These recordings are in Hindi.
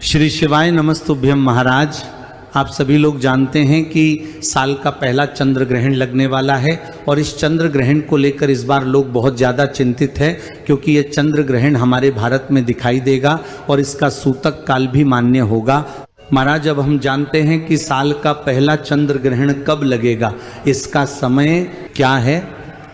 श्री शिवाय नमस्तुभ्यम महाराज। आप सभी लोग जानते हैं कि साल का पहला चंद्र ग्रहण लगने वाला है और इस चंद्र ग्रहण को लेकर इस बार लोग बहुत ज़्यादा चिंतित हैं, क्योंकि ये चंद्र ग्रहण हमारे भारत में दिखाई देगा और इसका सूतक काल भी मान्य होगा। महाराज, अब हम जानते हैं कि साल का पहला चंद्र ग्रहण कब लगेगा, इसका समय क्या है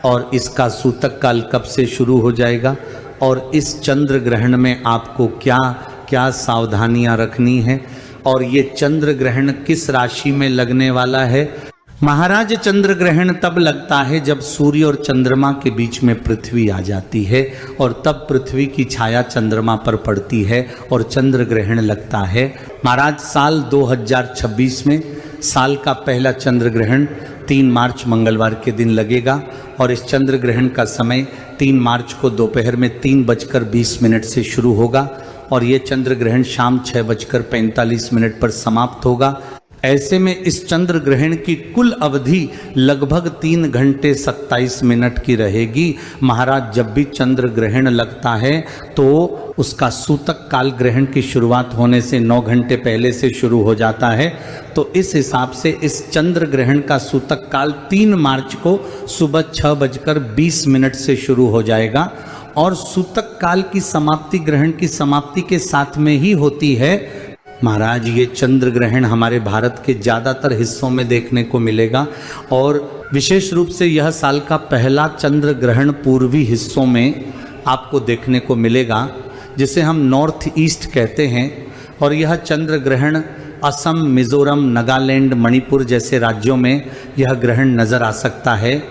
और इसका सूतक काल कब से शुरू हो जाएगा और इस चंद्र ग्रहण में आपको क्या क्या सावधानियां रखनी है और ये चंद्र ग्रहण किस राशि में लगने वाला है। महाराज, चंद्र ग्रहण तब लगता है जब सूर्य और चंद्रमा के बीच में पृथ्वी आ जाती है और तब पृथ्वी की छाया चंद्रमा पर पड़ती है और चंद्र ग्रहण लगता है। महाराज, साल 2026 में साल का पहला चंद्र ग्रहण 3 मार्च मंगलवार के दिन लगेगा और इस चंद्र ग्रहण का समय 3 मार्च को दोपहर में 3:20 से शुरू होगा और ये चंद्र ग्रहण शाम 6:45 पर समाप्त होगा। ऐसे में इस चंद्र ग्रहण की कुल अवधि लगभग 3 घंटे 27 मिनट की रहेगी। महाराज, जब भी चंद्र ग्रहण लगता है तो उसका सूतक काल ग्रहण की शुरुआत होने से 9 घंटे पहले से शुरू हो जाता है। तो इस हिसाब से इस चंद्र ग्रहण का सूतक काल 3 मार्च को सुबह 6:20 से शुरू हो जाएगा और सूतक काल की समाप्ति ग्रहण की समाप्ति के साथ में ही होती है। महाराज, ये चंद्र ग्रहण हमारे भारत के ज़्यादातर हिस्सों में देखने को मिलेगा और विशेष रूप से यह साल का पहला चंद्र ग्रहण पूर्वी हिस्सों में आपको देखने को मिलेगा, जिसे हम नॉर्थ ईस्ट कहते हैं। और यह चंद्र ग्रहण असम, मिजोरम, नागालैंड, मणिपुर जैसे राज्यों में यह ग्रहण नज़र आ सकता है।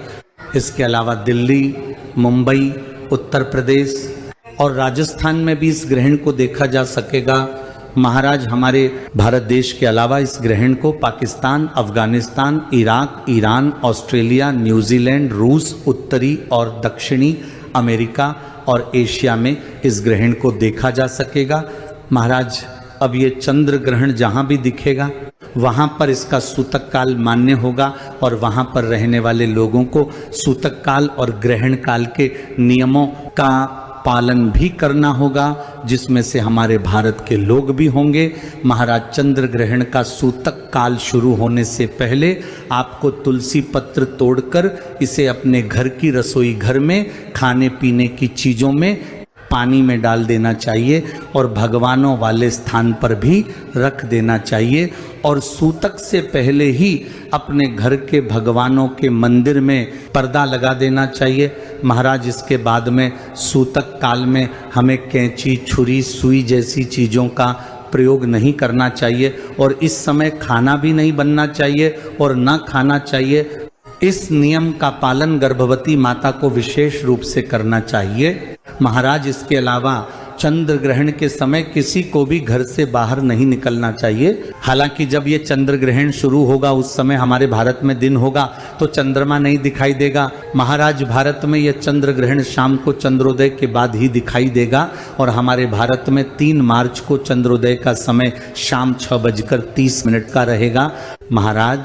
इसके अलावा दिल्ली, मुंबई, उत्तर प्रदेश और राजस्थान में भी इस ग्रहण को देखा जा सकेगा। महाराज, हमारे भारत देश के अलावा इस ग्रहण को Pakistan, Afghanistan, Iraq, Iran, Australia, New Zealand, रूस, उत्तरी और दक्षिणी अमेरिका और एशिया में इस ग्रहण को देखा जा सकेगा। महाराज, अब ये चंद्र ग्रहण जहाँ भी दिखेगा वहाँ पर इसका सूतक काल मान्य होगा और वहाँ पर रहने वाले लोगों को सूतक काल और ग्रहण काल के नियमों का पालन भी करना होगा, जिसमें से हमारे भारत के लोग भी होंगे। महाराज, चंद्र ग्रहण का सूतक काल शुरू होने से पहले आपको तुलसी पत्र तोड़कर इसे अपने घर की रसोई घर में खाने पीने की चीज़ों में पानी में डाल देना चाहिए और भगवानों वाले स्थान पर भी रख देना चाहिए और सूतक से पहले ही अपने घर के भगवानों के मंदिर में पर्दा लगा देना चाहिए। महाराज, इसके बाद में सूतक काल में हमें कैंची, छुरी, सुई जैसी चीज़ों का प्रयोग नहीं करना चाहिए और इस समय खाना भी नहीं बनना चाहिए और ना खाना चाहिए। इस नियम का पालन गर्भवती माता को विशेष रूप से करना चाहिए। महाराज, इसके अलावा चंद्र ग्रहण के समय किसी को भी घर से बाहर नहीं निकलना चाहिए। हालांकि जब ये चंद्र ग्रहण शुरू होगा उस समय हमारे भारत में दिन होगा तो चंद्रमा नहीं दिखाई देगा। महाराज, भारत में यह चंद्र ग्रहण शाम को चंद्रोदय के बाद ही दिखाई देगा और हमारे भारत में 3 मार्च को चंद्रोदय का समय शाम 6:30 का रहेगा। महाराज,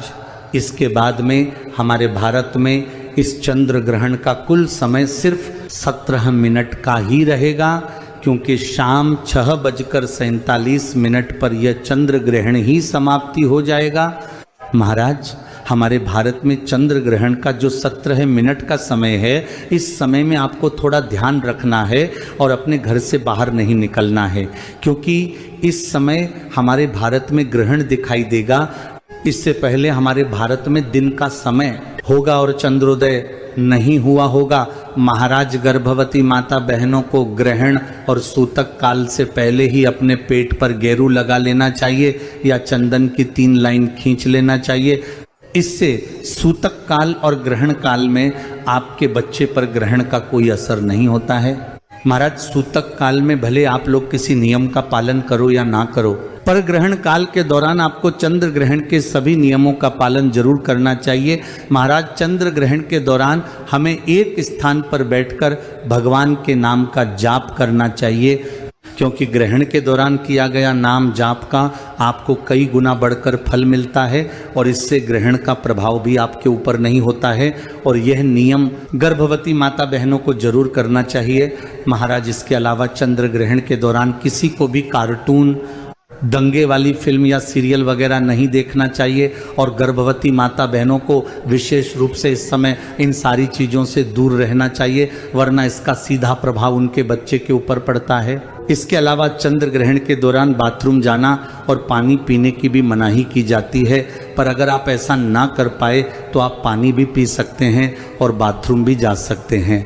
इसके बाद में हमारे भारत में इस चंद्र ग्रहण का कुल समय सिर्फ 17 मिनट का ही रहेगा, क्योंकि शाम 6:47 पर यह चंद्र ग्रहण ही समाप्ति हो जाएगा। महाराज, हमारे भारत में चंद्र ग्रहण का जो 17 मिनट का समय है, इस समय में आपको थोड़ा ध्यान रखना है और अपने घर से बाहर नहीं निकलना है, क्योंकि इस समय हमारे भारत में ग्रहण दिखाई देगा। इससे पहले हमारे भारत में दिन का समय होगा और चंद्रोदय नहीं हुआ होगा। महाराज, गर्भवती माता बहनों को ग्रहण और सूतक काल से पहले ही अपने पेट पर गेरू लगा लेना चाहिए या चंदन की 3 लाइन खींच लेना चाहिए। इससे सूतक काल और ग्रहण काल में आपके बच्चे पर ग्रहण का कोई असर नहीं होता है। महाराज, सूतक काल में भले आप लोग किसी नियम का पालन करो या ना करो, पर ग्रहण काल के दौरान आपको चंद्र ग्रहण के सभी नियमों का पालन जरूर करना चाहिए। महाराज, चंद्र ग्रहण के दौरान हमें एक स्थान पर बैठकर भगवान के नाम का जाप करना चाहिए, क्योंकि ग्रहण के दौरान किया गया नाम जाप का आपको कई गुना बढ़कर फल मिलता है और इससे ग्रहण का प्रभाव भी आपके ऊपर नहीं होता है और यह नियम गर्भवती माता बहनों को जरूर करना चाहिए। महाराज, इसके अलावा चंद्र ग्रहण के दौरान किसी को भी कार्टून दंगे वाली फिल्म या सीरियल वगैरह नहीं देखना चाहिए और गर्भवती माता बहनों को विशेष रूप से इस समय इन सारी चीज़ों से दूर रहना चाहिए, वरना इसका सीधा प्रभाव उनके बच्चे के ऊपर पड़ता है। इसके अलावा चंद्र ग्रहण के दौरान बाथरूम जाना और पानी पीने की भी मनाही की जाती है, पर अगर आप ऐसा ना कर पाए तो आप पानी भी पी सकते हैं और बाथरूम भी जा सकते हैं।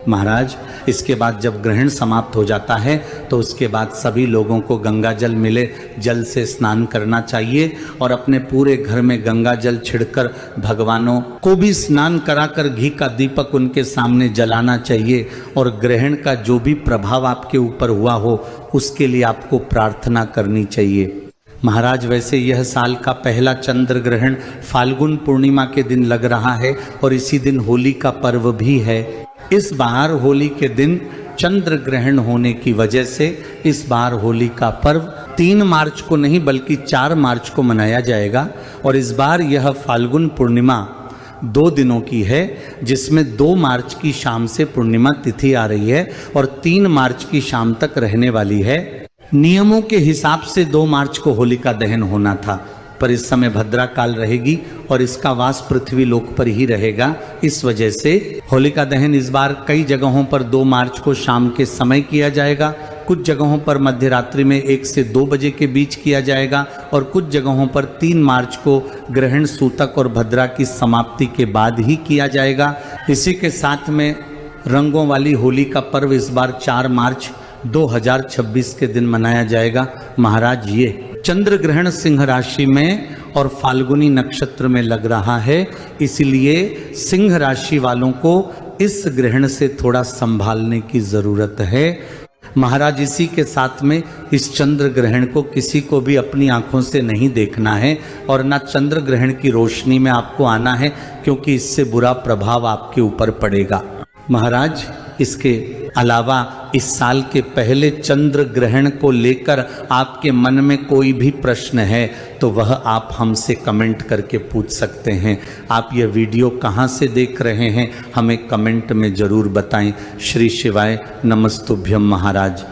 महाराज, इसके बाद जब ग्रहण समाप्त हो जाता है तो उसके बाद सभी लोगों को गंगा जल मिले जल से स्नान करना चाहिए और अपने पूरे घर में गंगा जल छिड़कर भगवानों को भी स्नान कराकर घी का दीपक उनके सामने जलाना चाहिए और ग्रहण का जो भी प्रभाव आपके ऊपर हुआ हो उसके लिए आपको प्रार्थना करनी चाहिए। महाराज, वैसे यह साल का पहला चंद्र ग्रहण फाल्गुन पूर्णिमा के दिन लग रहा है और इसी दिन होली का पर्व भी है। इस बार होली के दिन चंद्र ग्रहण होने की वजह से इस बार होली का पर्व 3 मार्च को नहीं बल्कि 4 मार्च को मनाया जाएगा और इस बार यह फाल्गुन पूर्णिमा 2 दिनों की है, जिसमें 2 मार्च की शाम से पूर्णिमा तिथि आ रही है और 3 मार्च की शाम तक रहने वाली है। नियमों के हिसाब से 2 मार्च को होलिका दहन होना था, पर इस समय भद्रा काल रहेगी और इसका वास पृथ्वी लोक पर ही रहेगा। इस वजह से होलिका दहन इस बार कई जगहों पर 2 मार्च को शाम के समय किया जाएगा, कुछ जगहों पर मध्य रात्रि में 1 से 2 बजे के बीच किया जाएगा और कुछ जगहों पर 3 मार्च को ग्रहण सूतक और भद्रा की समाप्ति के बाद ही किया जाएगा। इसी के साथ में रंगों वाली होली का पर्व इस बार 4 मार्च 2026 के दिन मनाया जाएगा। महाराज, ये चंद्र ग्रहण सिंह राशि में और फाल्गुनी नक्षत्र में लग रहा है, इसलिए सिंह राशि वालों को इस ग्रहण से थोड़ा संभालने की जरूरत है। महाराज, इसी के साथ में इस चंद्र ग्रहण को किसी को भी अपनी आंखों से नहीं देखना है और ना चंद्र ग्रहण की रोशनी में आपको आना है, क्योंकि इससे बुरा प्रभाव आपके ऊपर पड़ेगा। महाराज, इसके अलावा इस साल के पहले चंद्र ग्रहण को लेकर आपके मन में कोई भी प्रश्न है तो वह आप हमसे कमेंट करके पूछ सकते हैं। आप यह वीडियो कहाँ से देख रहे हैं हमें कमेंट में ज़रूर बताएं। श्री शिवाय नमस्तुभ्यम महाराज।